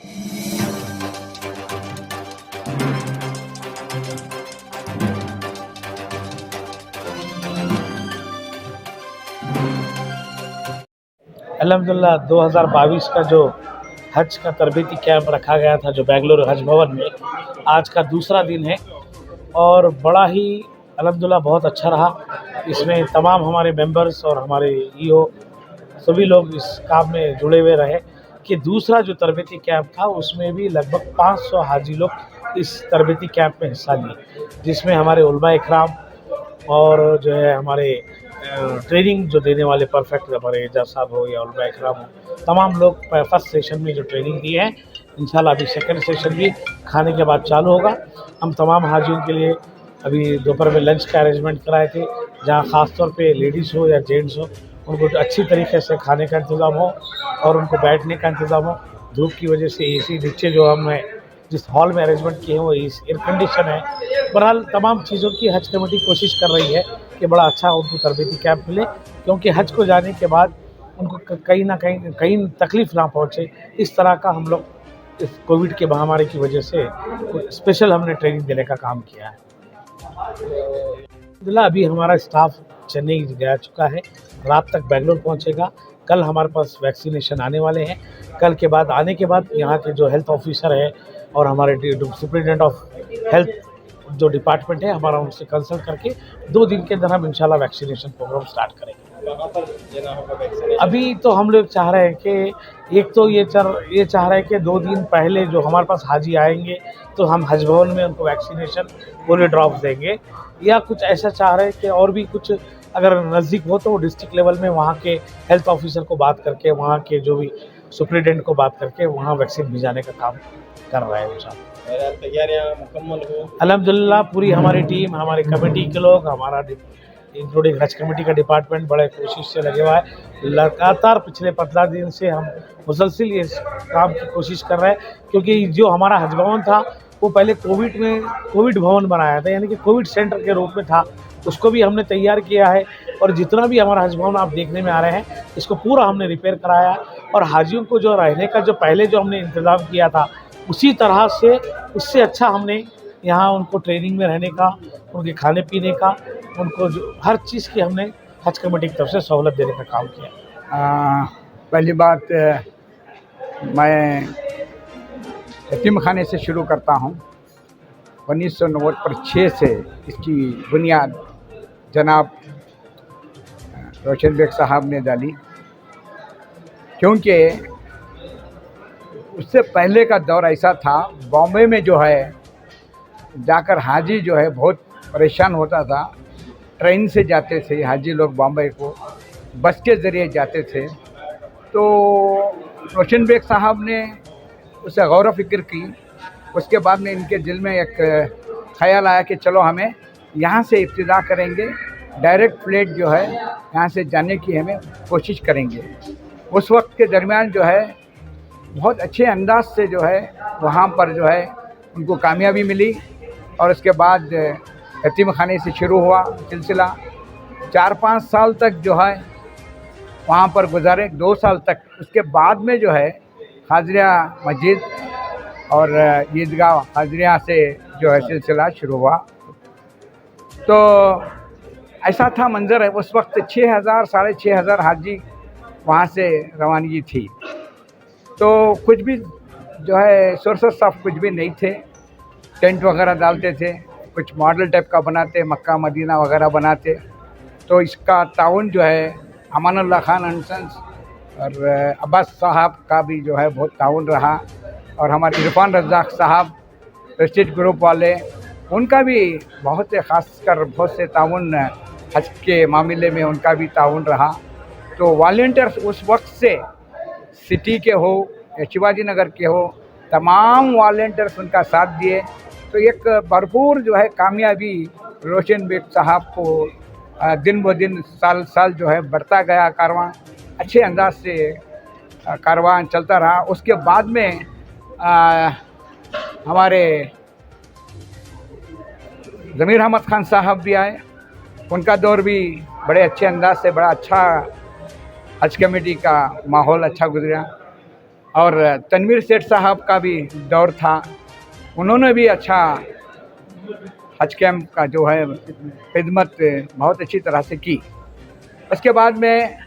अल्हम्दुलिल्लाह 2022 का जो हज का तरबीती कैंप रखा गया था जो बेंगलुरु हज भवन में, आज का दूसरा दिन है और बड़ा ही अल्हम्दुलिल्लाह बहुत अच्छा रहा। इसमें तमाम हमारे मेंबर्स और हमारे ईओ सभी लोग इस काम में जुड़े हुए रहे कि दूसरा जो तरबीती कैंप था उसमें भी लगभग 500 हाजी लोग इस तरबीती कैंप में हिस्सा लिए, जिसमें हमारे उलमा इकराम और जो है हमारे ट्रेनिंग जो देने वाले परफेक्ट हमारे एजाज साहब हो या उलमा इकराम हो, तमाम लोग फर्स्ट सेशन में जो ट्रेनिंग दी है, इंशाल्लाह अभी सेकंड सेशन भी खाने के बाद चालू होगा। हम तमाम हाजियों के लिए अभी दोपहर में लंच का अरेंजमेंट कराए थे, जहाँ ख़ास तौर पे लेडीज़ हो या जेंट्स हो उनको अच्छी तरीके से खाने का इंतज़ाम हो और उनको बैठने का इंतज़ाम हो। धूप की वजह से एसी नीचे जो हमने जिस हॉल में अरेंजमेंट किए हैं वो एयर कंडीशन है। बहरहाल तमाम चीज़ों की हज कमेटी कोशिश कर रही है कि बड़ा अच्छा उनको तरबीती कैंप मिले, क्योंकि हज को जाने के बाद उनको कहीं ना कहीं तकलीफ़ ना पहुँचे। इस तरह का हम लोग इस कोविड के महामारी की वजह से स्पेशल हमने ट्रेनिंग देने का काम किया है। अभी हमारा स्टाफ चेन्नई गया चुका है, रात तक बेंगलोर पहुंचेगा। कल हमारे पास वैक्सीनेशन आने वाले हैं। कल के बाद आने के बाद यहाँ के जो हेल्थ ऑफिसर है और हमारे सुप्रिटेंडेंट ऑफ हेल्थ जो डिपार्टमेंट है हमारा, उनसे कंसल्ट करके 2 दिन के अंदर हम इंशाल्लाह वैक्सीनेशन प्रोग्राम स्टार्ट करेंगे। अभी तो हम लोग चाह रहे हैं कि एक तो ये चाह रहे हैं कि 2 दिन पहले जो हमारे पास हाजी आएंगे तो हम हज भवन में उनको वैक्सीनेशन पूरे ड्रॉप्स देंगे, या कुछ ऐसा चाह रहे हैं कि और भी कुछ अगर नज़दीक हो तो डिस्ट्रिक्ट लेवल में वहाँ के हेल्थ ऑफिसर को बात करके, वहाँ के जो भी सुप्रिटेंडेंट को बात करके वहाँ वैक्सीन भिजाने का काम कर रहे हैं इंशाल्लाह। तैयारियां मुकम्मल हो? अल्हम्दुलिल्लाह पूरी हमारी टीम, हमारे कमेटी के लोग, हमारा इंक्लूडिंग हज कमेटी का डिपार्टमेंट बड़े कोशिश से लगे हुआ है। लगातार पिछले 15 दिन से हम मुसलसिल ये काम की कोशिश कर रहे हैं, क्योंकि जो हमारा हज भवन था वो पहले कोविड भवन बनाया था, यानी कि कोविड सेंटर के रूप में था। उसको भी हमने तैयार किया है और जितना भी हमारा हज भवन आप देखने में आ रहे हैं इसको पूरा हमने रिपेयर कराया और हाजियों को जो रहने का जो पहले जो हमने इंतज़ाम किया था उसी तरह से उससे अच्छा हमने यहाँ उनको ट्रेनिंग में रहने का, उनके खाने पीने का, उनको जो हर चीज़ की हमने हज कमेटी की तरफ से सहूलत देने का काम किया। पहली बात मैं यतीम खाने से शुरू करता हूँ। 1996 से इसकी बुनियाद जनाब रोशन बेग साहब ने डाली, क्योंकि उससे पहले का दौर ऐसा था, बॉम्बे में जो है जाकर हाजी जो है बहुत परेशान होता था। ट्रेन से जाते थे हाजी लोग बॉम्बे को, बस के ज़रिए जाते थे। तो रोशन बेग साहब ने उससे गौर व फिक्र की। उसके बाद में इनके दिल में एक ख्याल आया कि चलो हमें यहाँ से इब्तिदा करेंगे, डायरेक्ट फ्लाइट जो है यहाँ से जाने की हमें कोशिश करेंगे। उस वक्त के दरमियान जो है बहुत अच्छे अंदाज से जो है वहाँ पर जो है उनको कामयाबी मिली और उसके बाद यतीम खाने से शुरू हुआ सिलसिला। 4-5 साल तक जो है वहाँ पर गुजारे, 2 साल तक। उसके बाद में जो है हाजरिया मस्जिद और ईदगाह हाजरिया से जो है सिलसिला शुरू हुआ। तो ऐसा था मंज़र है उस वक्त 6,000 साढ़े 6,000 हाजी वहाँ से रवानगी थी। तो कुछ भी जो है सोर्सेस ऑफ कुछ भी नहीं थे। टेंट वगैरह डालते थे, कुछ मॉडल टाइप का बनाते, मक्का मदीना वगैरह बनाते। तो इसका ताउन जो है अमानुल्लाह खान एंड सन्स और अब्बास साहब का भी जो है बहुत ताउन रहा, और हमारे इरफान रज़ाक साहब प्रेस्टीज ग्रुप वाले, उनका भी बहुत से ख़ासकर बहुत से ताउन हज के मामले में उनका भी ताउन रहा। तो वॉलंटियर्स उस वक्त से सिटी के हो या शिवाजी नगर के हो, तमाम वॉलंटियर्स उनका साथ दिए। तो एक भरपूर जो है कामयाबी रोशन बेग साहब को दिन ब दिन साल साल जो है बढ़ता गया। कारवां अच्छे अंदाज से कारवां चलता रहा। उसके बाद में हमारे ज़मीर अहमद खान साहब भी आए, उनका दौर भी बड़े अच्छे अंदाज से, बड़ा अच्छा हज कमेटी का माहौल अच्छा गुजरा। और तनवीर सेठ साहब का भी दौर था, उन्होंने भी अच्छा हज कैंप का जो है खिदमत बहुत अच्छी तरह से की। उसके बाद में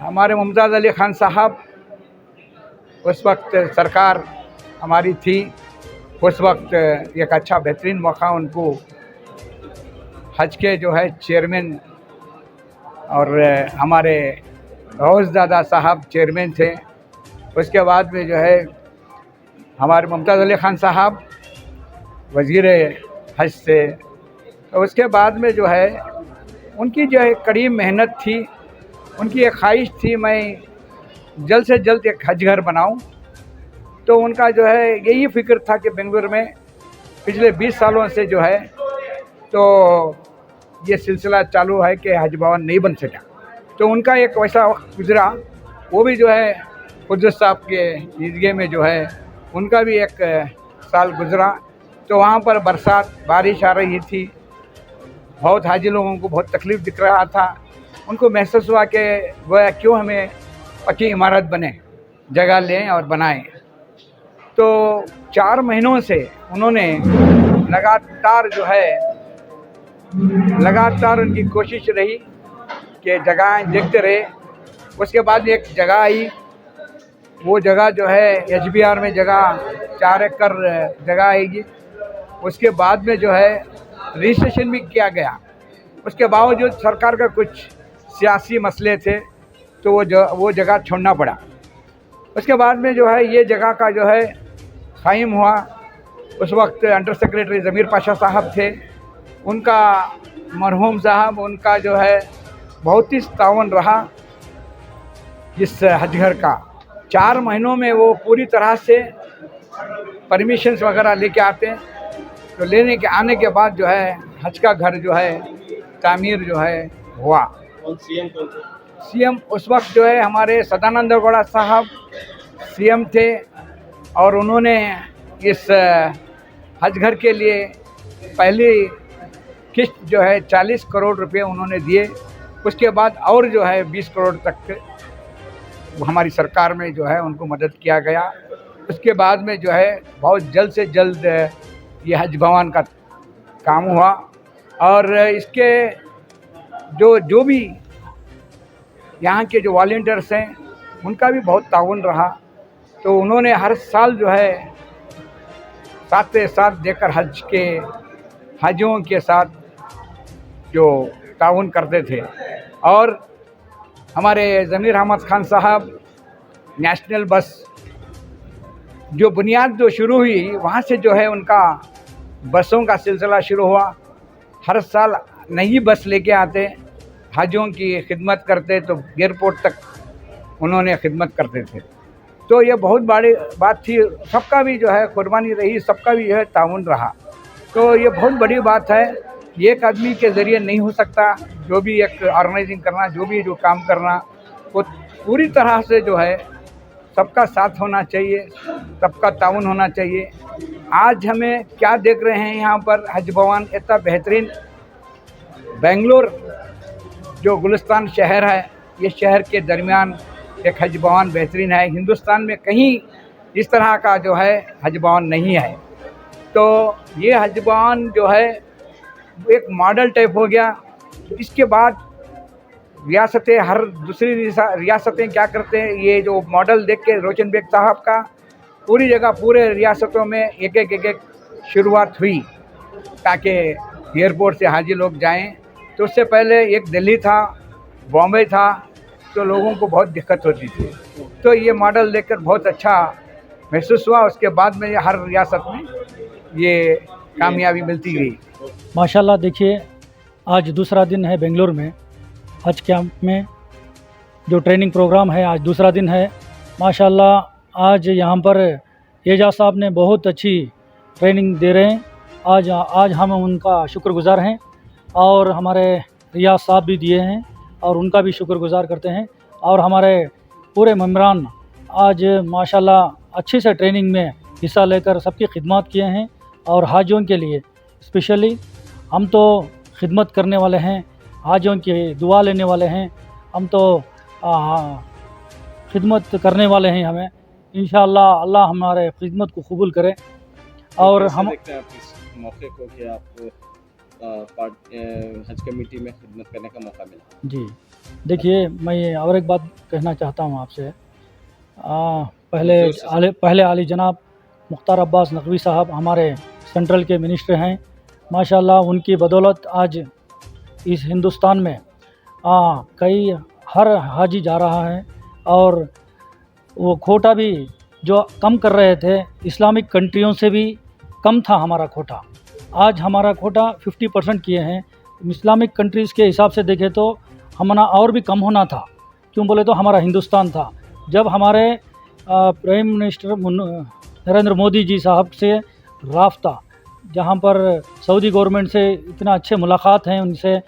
हमारे मुमताज़ अली ख़ान साहब, उस वक्त सरकार हमारी थी, उस वक्त एक अच्छा बेहतरीन मौका उनको हज के जो है चेयरमैन, और हमारे गौसदादा साहब चेयरमैन थे। उसके बाद में जो है हमारे मुमताज़ अली ख़ान साहब वज़ीर हज से। तो उसके बाद में जो है उनकी जो है कड़ी मेहनत थी, उनकी एक ख्वाहिश थी मैं जल्द से जल्द एक हज घर बनाऊं। तो उनका जो है यही फ़िक्र था कि बेंगलुरु में पिछले 20 सालों से जो है तो ये सिलसिला चालू है कि हज भवन नहीं बन सका। तो उनका एक वैसा वक्त गुज़रा, वो भी जो है कुद्दुस साहब के ईदगाह में जो है उनका भी एक साल गुज़रा। तो वहाँ पर बरसात बारिश आ रही थी, बहुत हाजी लोगों को बहुत तकलीफ़ दिख रहा था। उनको महसूस हुआ कि गोया क्यों हमें पक्की इमारत बने, जगह लें और बनाएं। तो 4 महीनों से उन्होंने लगातार जो है उनकी कोशिश रही कि जगहें देखते रहे। उसके बाद एक जगह आई, वो जगह जो है HBR में जगह 4 एकड़ जगह आएगी। उसके बाद में जो है रजिस्ट्रेशन भी किया गया। उसके बावजूद सरकार का कुछ सियासी मसले थे, तो वो जगह छोड़ना पड़ा। उसके बाद में जो है ये जगह का जो है कायम हुआ। उस वक्त अंडर सेक्रेटरी ज़मीर पाशा साहब थे, उनका मरहूम साहब, उनका जो है बहुत ही तावन रहा इस हज घर का। 4 महीनों में वो पूरी तरह से परमिशंस वगैरह लेके आते। तो आने के बाद जो है हज का घर जो है तामीर जो है हुआ। सीएम कौन थे? सीएम उस वक्त जो है हमारे सदानंद गौड़ा साहब सीएम थे, और उन्होंने इस हज घर के लिए पहली किस्त जो है 40 करोड़ रुपए उन्होंने दिए। उसके बाद और जो है 20 करोड़ तक हमारी सरकार में जो है उनको मदद किया गया। उसके बाद में जो है बहुत जल्द से जल्द ये हज भवन का काम हुआ, और इसके जो भी यहाँ के जो वॉलंटियर्स हैं उनका भी बहुत ताउन रहा। तो उन्होंने हर साल जो है साथ साथ देकर हज के हाजियों के साथ जो ताउन करते थे। और हमारे ज़मीर अहमद ख़ान साहब नेशनल बस जो बुनियाद जो शुरू हुई, वहाँ से जो है उनका बसों का सिलसिला शुरू हुआ। हर साल नई बस लेके आते, हाजियों की खिदमत करते, तो एयरपोर्ट तक उन्होंने खिदमत करते थे। तो ये बहुत बड़ी बात थी, सबका भी जो है कुर्बानी रही, सबका भी जो है ताउन रहा। तो ये बहुत बड़ी बात है, ये एक आदमी के ज़रिए नहीं हो सकता। जो भी एक ऑर्गेनाइजिंग करना, जो काम करना, वो पूरी तरह से जो है सबका साथ होना चाहिए, सबका ताउन होना चाहिए। आज हमें क्या देख रहे हैं यहाँ पर हज भवन इतना बेहतरीन। बेंगलोर जो गुलिस्तान शहर है, ये शहर के दरमियान एक हज भवन बेहतरीन है। हिंदुस्तान में कहीं इस तरह का जो है हज भवन नहीं है। तो ये हज भवन जो है एक मॉडल टाइप हो गया। इसके बाद रियासतें, हर दूसरी रियासतें क्या करते हैं, ये जो मॉडल देख के रोशन बेग साहब का पूरी जगह पूरे रियासतों में एक एक शुरुआत हुई, ताकि एयरपोर्ट से हाजी लोग जाएं। तो उससे पहले एक दिल्ली था, बॉम्बे था, तो लोगों को बहुत दिक्कत होती थी। तो ये मॉडल देखकर बहुत अच्छा महसूस हुआ। उसके बाद में हर रियासत में ये कामयाबी मिलती गई। माशाल्लाह। देखिए, आज दूसरा दिन है बेंगलुरु में हज कैंप में जो ट्रेनिंग प्रोग्राम है, आज दूसरा दिन है। माशाल्लाह आज यहाँ पर एजाज साहब ने बहुत अच्छी ट्रेनिंग दे रहे हैं। आज हम उनका शुक्रगुज़ार हैं, और हमारे रियाज साहब भी दिए हैं और उनका भी शुक्रगुज़ार करते हैं। और हमारे पूरे मेम्बरान आज माशाल्लाह अच्छे से ट्रेनिंग में हिस्सा लेकर सबकी खिदमत किए हैं। और हाजियों के लिए स्पेशली हम तो खिदमत करने वाले हैं, हाजियों की दुआ लेने वाले हैं, हम तो खिदमत करने वाले हैं। हमें इंशाअल्लाह अल्लाह हमारे खिदमत को कबूल करे। और कैसे हम देखते हैं आप इस मौके को कि आप हज कमेटी में खिदमत करने का मौका मिला? जी देखिए, मैं ये और एक बात कहना चाहता हूँ आपसे। पहले आली जनाब मुख्तार अब्बास नकवी साहब हमारे सेंट्रल के मिनिस्टर हैं। माशाल्लाह उनकी बदौलत आज इस हिंदुस्तान में कई हर हाजी जा रहा है। और वो कोटा भी जो कम कर रहे थे, इस्लामिक कंट्रियों से भी कम था हमारा कोटा। आज हमारा कोटा 50% किए हैं। इस्लामिक कंट्रीज़ के हिसाब से देखें तो हमारा और भी कम होना था। क्यों बोले तो हमारा हिंदुस्तान था। जब हमारे प्राइम मिनिस्टर नरेंद्र मोदी जी साहब से राब्ता, जहाँ पर सऊदी गवर्नमेंट से इतना अच्छे मुलाकात हैं उनसे,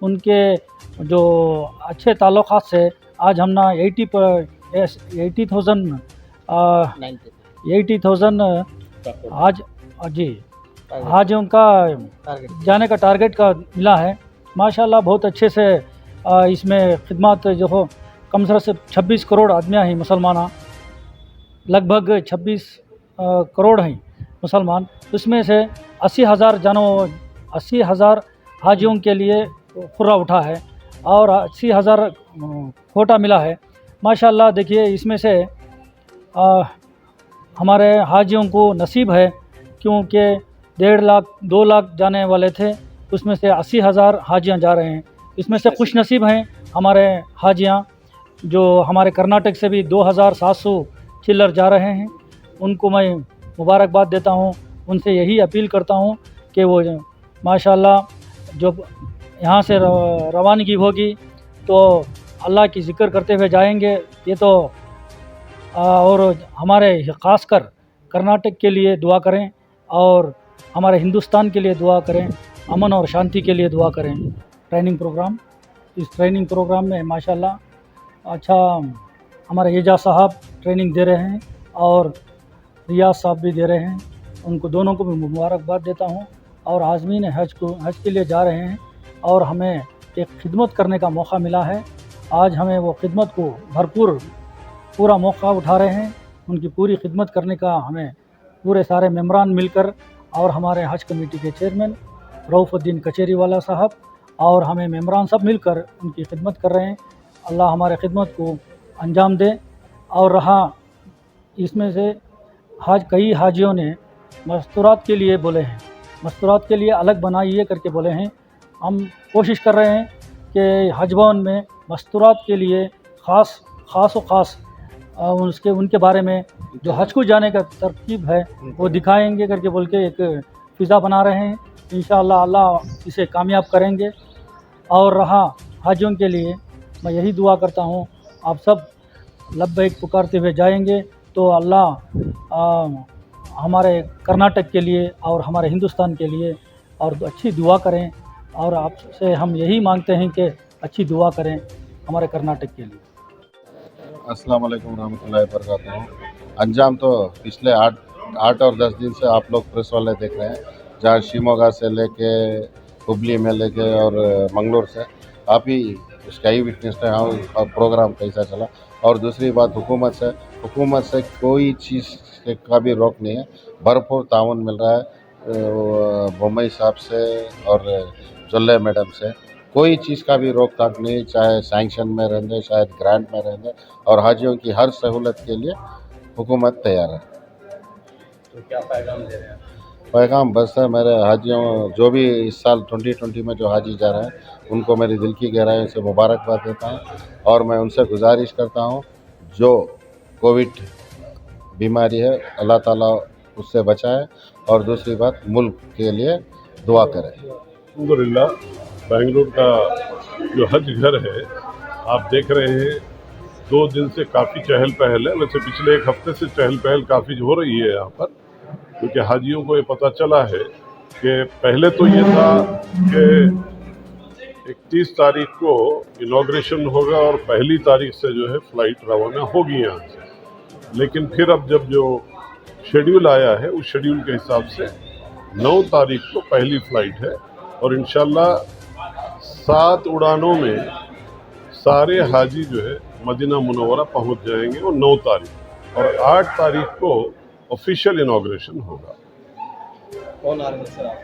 उनके जो अच्छे ताल्लुकात से आज हमने 80,000 आज जी आज उनका जाने का टारगेट का मिला है। माशाल्लाह बहुत अच्छे से इसमें खिदमत जो हो, कम से 26 करोड़ आदमियाँ हैं मुसलमान, लगभग 26 करोड़ हैं मुसलमान। उसमें से 80,000 हाजियों के लिए खुर्रा उठा है और 80,000 कोटा मिला है। माशाल्लाह देखिए, इसमें से हमारे हाजियों को नसीब है, क्योंकि 1.5 लाख 2 लाख जाने वाले थे, उसमें से 80,000 हाजियाँ जा रहे हैं। इसमें से खुश नसीब हैं हमारे हाजियाँ जो हमारे कर्नाटक से भी 2,700 चिल्लर जा रहे हैं। उनको मैं मुबारकबाद देता हूँ। उनसे यही अपील करता हूँ कि वो माशाल्लाह जब यहाँ से रवानगी होगी तो अल्लाह की ज़िक्र करते हुए जाएंगे। ये तो और हमारे ख़ासकर कर्नाटक के लिए दुआ करें और हमारे हिंदुस्तान के लिए दुआ करें, अमन और शांति के लिए दुआ करें। इस ट्रेनिंग प्रोग्राम में माशाल्लाह अच्छा हमारे एजाज साहब ट्रेनिंग दे रहे हैं और रियाज साहब भी दे रहे हैं। उनको दोनों को भी मुबारकबाद देता हूँ। और आज़मीन हज के लिए जा रहे हैं और हमें एक खिदमत करने का मौका मिला है। आज हमें वो खिदमत को पूरा मौका उठा रहे हैं। उनकी पूरी खिदमत करने का हमें पूरे सारे मेम्बरान मिलकर और हमारे हज कमेटी के चेयरमैन रऊफ़ुद्दीन कचेरीवाला साहब और हमें मेम्बरान सब मिलकर उनकी खिदमत कर रहे हैं। अल्लाह हमारे खिदमत को अंजाम दे। और रहा इसमें से कई हाजियों ने मस्तूरात के लिए बोले हैं, मस्तूरात के लिए अलग बनाइए करके बोले हैं। हम कोशिश कर रहे हैं कि हज भवन में मस्तूरात के लिए ख़ास उनके बारे में जो हज को जाने का तरकीब है वो दिखाएंगे करके बोल के एक फ़िज़ा बना रहे हैं। इंशाअल्लाह अल्लाह इसे कामयाब करेंगे। और रहा हाजियों के लिए मैं यही दुआ करता हूँ, आप सब लब्बैक पुकारते हुए जाएंगे तो अल्लाह हमारे कर्नाटक के लिए और हमारे हिंदुस्तान के लिए और अच्छी दुआ करें। और आपसे हम यही मांगते हैं कि अच्छी दुआ करें हमारे कर्नाटक के लिए। अस्सलाम वालेकुम रहमतुल्लाहि व बरकातहू। अंजाम तो पिछले 8 और 10 दिन से आप लोग प्रेस वाले देख रहे हैं, जहाँ शिमोगा से लेके हुबली में लेके और मंगलोर से आप ही उसका ही विटनेस है हाँ प्रोग्राम कैसा चला। और दूसरी बात हुकूमत से कोई चीज़ का भी रोक नहीं है, भरपूर ताउन मिल रहा है बम्बई साहब से और जुल्ले मैडम से। कोई चीज़ का भी रोक टाक नहीं, चाहे सैंक्शन में रहेंगे शायद ग्रांट में रहेंगे, और हाजियों की हर सहूलत के लिए हुकूमत तैयार है। तो क्या पैगाम दे रहे हैं? पैगाम बस है मेरे हाजियों, जो भी इस साल 2020 में जो हाजी जा रहे हैं उनको मेरी दिल की गहराई से मुबारकबाद देता हूँ। और मैं उनसे गुजारिश करता हूँ जो कोविड बीमारी है अल्लाह ताला उससे बचाए, और दूसरी बात मुल्क के लिए दुआ करें। अल्हम्दुलिल्लाह बेंगलुरु का जो हज घर है आप देख रहे हैं 2 दिन से काफ़ी चहल पहल है। वैसे पिछले 1 हफ्ते से चहल पहल काफ़ी हो रही है यहाँ पर, क्योंकि हाजियों को ये पता चला है कि पहले तो ये था कि 31 तारीख को इनॉग्रेशन होगा और 1 तारीख से जो है फ़्लाइट रवाना होगी यहाँ से। लेकिन फिर अब जब जो शेड्यूल आया है उस शेड्यूल के हिसाब से 9 तारीख को पहली फ़्लाइट है और इंशाल्लाह 7 उड़ानों में सारे हाजी जो है मदीना मुनव्वरा पहुंच जाएंगे और 9 तारीख। और 8 तारीख को ऑफिशियल इनॉग्रेशन होगा। कौन आ रहे हैं सर आप?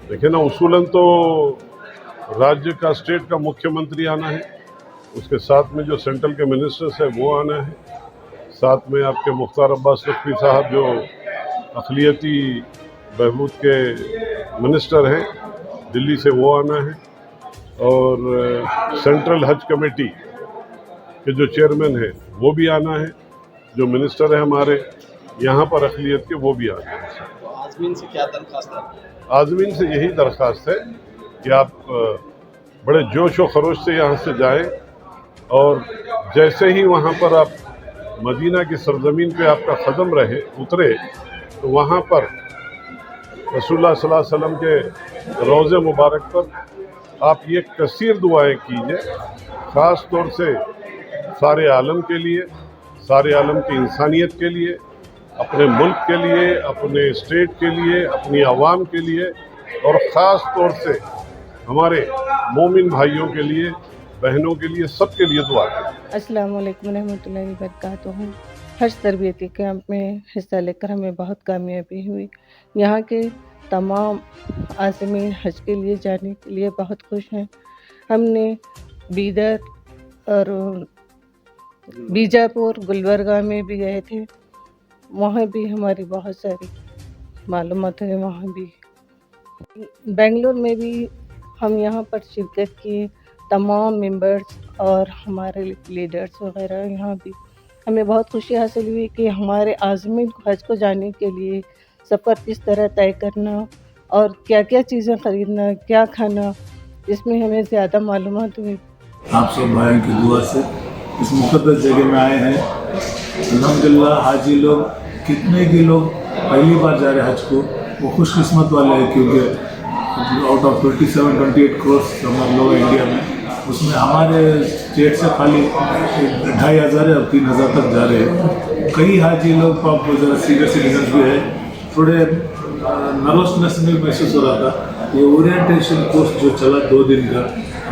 देखिए ना, उसूलन तो राज्य का, स्टेट का मुख्यमंत्री आना है, उसके साथ में जो सेंट्रल के मिनिस्टर्स है वो आना है, साथ में आपके मुख्तार अब्बास नकवी साहब जो अक़लियती बहबूद के मिनिस्टर हैं दिल्ली से, वो आना है, और सेंट्रल हज कमेटी के जो चेयरमैन हैं वो भी आना है, जो मिनिस्टर है हमारे यहाँ पर अक़लियत के वो भी आना है। तो आज़मीन से क्या दरख्वास्त है? आज़मीन से यही दरख्वास्त है कि आप बड़े जोश व खरोश से यहाँ से जाएं, और जैसे ही वहाँ पर आप मदीना की सरजमीन पे आपका कदम रहे उतरे, तो वहाँ पर रसूलुल्लाह सल्लल्लाहु अलैहि वसल्लम के रोज़े मुबारक पर आप ये कसीर दुआएं कीजिए, ख़ास तौर से सारे आलम के लिए, सारे आलम की इंसानियत के लिए, अपने मुल्क के लिए, अपने स्टेट के लिए, अपनी आवाम के लिए, और ख़ास तौर से हमारे मोमिन भाइयों के लिए, बहनों के लिए, सबके लिए दुआ करें। अस्सलाम वालेकुम रहमतुल्लाहि व बरकातुहू। हज तरबियती कैंप में हिस्सा लेकर हमें बहुत कामयाबी हुई। यहाँ के तमाम आज़मीन हज के लिए जाने के लिए बहुत खुश हैं। हमने बीदर और बीजापुर, गुलबर्गा में भी गए थे, वहाँ भी हमारी बहुत सारी मालूमात है। वहाँ भी बेंगलोर में भी हम यहाँ पर शिरकत किए, तमाम मेंबर्स और हमारे लीडर्स वगैरह। यहाँ भी हमें बहुत खुशी हासिल हुई कि हमारे आज़मीन को हज को जाने के लिए सफ़र किस तरह तय करना और क्या क्या चीज़ें ख़रीदना, क्या खाना, इसमें हमें ज़्यादा मालूमात हुई। आप सब भाइयों की दुआ से इस मुक़द्दस जगह में आए हैं। अल्हम्दुलिल्लाह हाजी लोग, कितने के लोग पहली बार जा रहे हज को, वो खुशकिस्मत वाले हैं, क्योंकि आउट ऑफ 27-28 करोड़ हमारे लोग इंडिया में, उसमें हमारे स्टेट से खाली 2500 और 3000 तक जा रहे हैं। कई हाजी लोग ज़रा सीनियर सिटीजन भी है, थोड़े नर्वसनेस में महसूस हो रहा था। ये ओरिएंटेशन कोर्स जो चला 2 दिन का,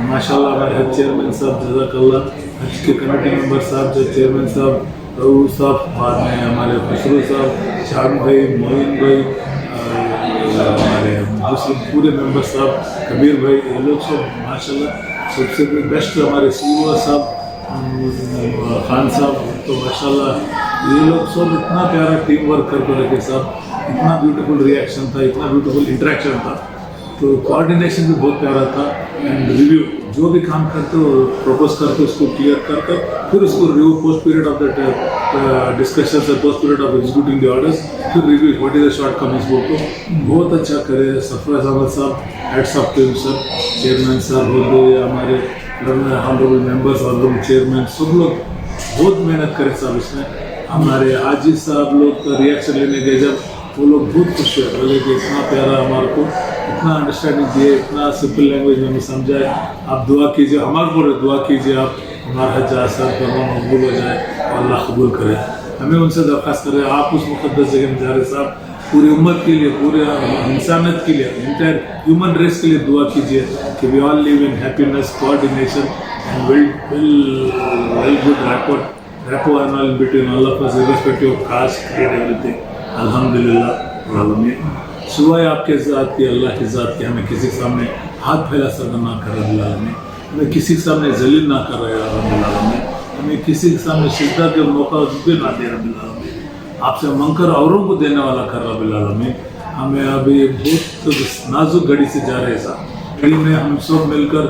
माशाल्लाह हमारे हज चेयरमैन साहब जज़ाकल्लाह, हज के कमेटी मेंबर साहब, जो चेयरमैन साहब रऊफ साहब, बाद में हमारे खुसरो साहब, शान भाई, मोइन भाई, हमारे दूसरे पूरे मेंबर साहब, कबीर भाई, ये लोग सब माशाल्लाह सबसे बेस्ट, हमारे CEO साहब, खान साहब, तो माशाल्लाह ये लोग सब इतना प्यारा टीम वर्क कर रखे साहब, इतना ब्यूटीफुल रिएक्शन था, इतना ब्यूटीफुल इंटरेक्शन था, तो कोऑर्डिनेशन भी बहुत प्यारा था। एंड रिव्यू जो भी काम करते हो, प्रपोज करते उसको क्लियर करके फिर उसको review post period of that discussions और post period of executing the orders, फिर review what is the shortcomings वो को बहुत अच्छा करे। सरफराज अहमद साहब, heads of team sir, chairman साहब हो गए, हमारे ऑनरेबल मेंबर्स, ऑनरेबल चेयरमैन, सब लोग बहुत मेहनत करे साहब इसमें। हमारे हाजी साहब लोग का रिएक्शन लेने गए जब, वो लोग बहुत खुश हुए, बोले कि इतना प्यारा हमारे को, इतना अंडरस्टैंडिंग दिए, इतना सिंपल लैंग्वेज में हमें समझाए। आप दुआ कीजिए, हमारे को दुआ कीजिए, आप हमारा हज आसान करना मकबूल हो जाए और अल्लाह कबूल करे। हमें उनसे दरख्वास्त करें, आप उस मुक़द्दस जगह में जा रहे साहब, पूरी उम्मत के लिए, पूरे इंसानियत के लिए, इंटायर ह्यूमन रेस के लिए दुआ कीजिए कि we all live in happiness, coordination and well good rapport and all between all of us, irrespective of caste, creed, everything. अल्हम्दुलिल्लाह आलमीन। सुबह आपके ज़ात की, अल्लाह की ज़ात की, हमें किसी के सामने हाथ फैला सर ना कर रहे आलमीन, हमें किसी के सामने जलील ना कर रहे आलमीन, हमें किसी के सामने शिद्दत के मौका भी ना दे आलमीन, आपसे मंकर औरों को देने वाला कर आलमीन। हमें अभी बहुत नाजुक घड़ी से जा रहे साहब, घड़ी में हम सब मिलकर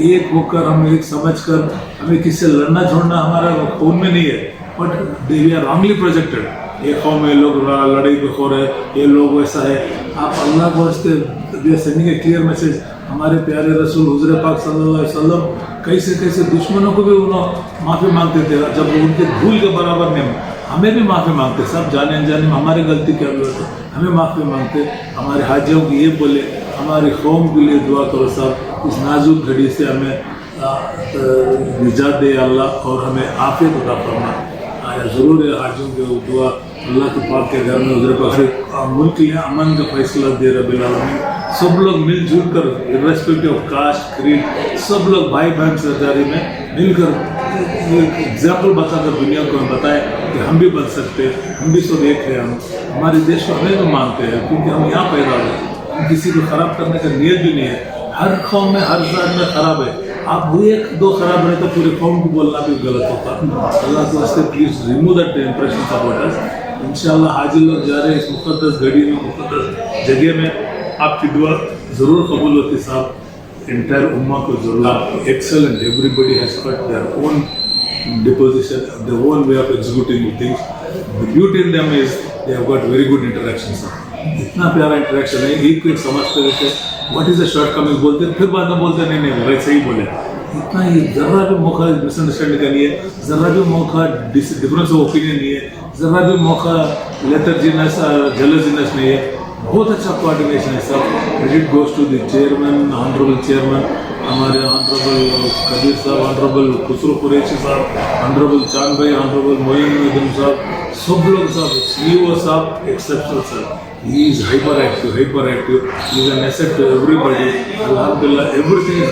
एक होकर, हम एक समझ कर, हमें किसी से लड़ना छोड़ना हमारा खून में नहीं है, but we are wrongly projected. ये कौम में लोग लड़ाई पे खो रहे, ये लोग वैसा है। आप अल्लाह को वास्ते सेंडिंग ए क्लियर मैसेज, हमारे प्यारे रसूल हुज़ूर पाक सल्लल्लाहु अलैहि वसल्लम कैसे कैसे दुश्मनों को भी उन्होंने माफ़ी मांगते थे, जब उनके भूल के बराबर नहीं, हमें भी माफ़ी मांगते, सब जाने अनजाने में हमारी गलती क्या हुई तो हमें माफ़ी मांगते। हमारे हाजियों की ये बोले, हमारी कौम के लिए दुआ करो साहब, इस नाजुक घड़ी से हमें निजात दे अल्लाह और हमें आफियत अता फरमा। ज़रूर है हाजियों की दुआ, अल्लाह के पाक के घर में उधर पर मुल्क के लिए अमन का फैसला दे रब्बिल आलमीन। सब लोग मिलजुल कर, इर्रेस्पेक्टिव ऑफ कास्ट, क्रीड, सब लोग भाई बहन सरदारी में मिलकर एग्जाम्पल बताकर दुनिया को हम बताएं कि हम भी बन सकते हैं, हम भी सब एक है। हम हमारे देश को हमें भी मानते हैं क्योंकि हम यहाँ पैदा हुए, हम किसी को ख़राब करने का नियत भी नहीं है। हर कौम में हर जात में ख़राब है, आप वो एक दो खराब रहे तो पूरे कौम को बोलना भी गलत होता। अल्लाह के वास्ते please remove that impression about us. इंशाल्लाह हाजी लोग जा रहे हैं इस मुक़द्दस घड़ी में, मुक़द्दस जगह में। आपकी दुआ ज़रूर कबूल होती साहब। इंटायर उम्मा को जरूर excellent, everybody has got their own deposition, their own way of executing things. The beauty in them is they have got very good interaction. इतना प्यारा इंटरेक्शन है, एक को एक समझते रहते, what is the short coming बोलते, फिर बाद में बोलते नहीं नहीं वैसे ही बोले। इतना ही ज़रा भी मौका मिसअंडरस्टैंडिंग का नहीं है, ज़रा भी मौका डिफरेंस ऑफ ओपिनियन नहीं है, ज़रा भी मौका लेथर्जीनेस जेलसीनेस नहीं है। बहुत अच्छा कोऑर्डिनेशन है सब। Credit goes to the chairman, honourable chairman, हमारे ऑनरेबल कबीर साहब, ऑनरेबल खुसरो कुरैशी साहब, ऑनरेबल चांद भाई, ऑनरेबल मोइन साहब, सब लोग साहब, CEO साहब exceptional sir. He is hyperactive. He is an asset to everybody. Alhamdulillah, everything is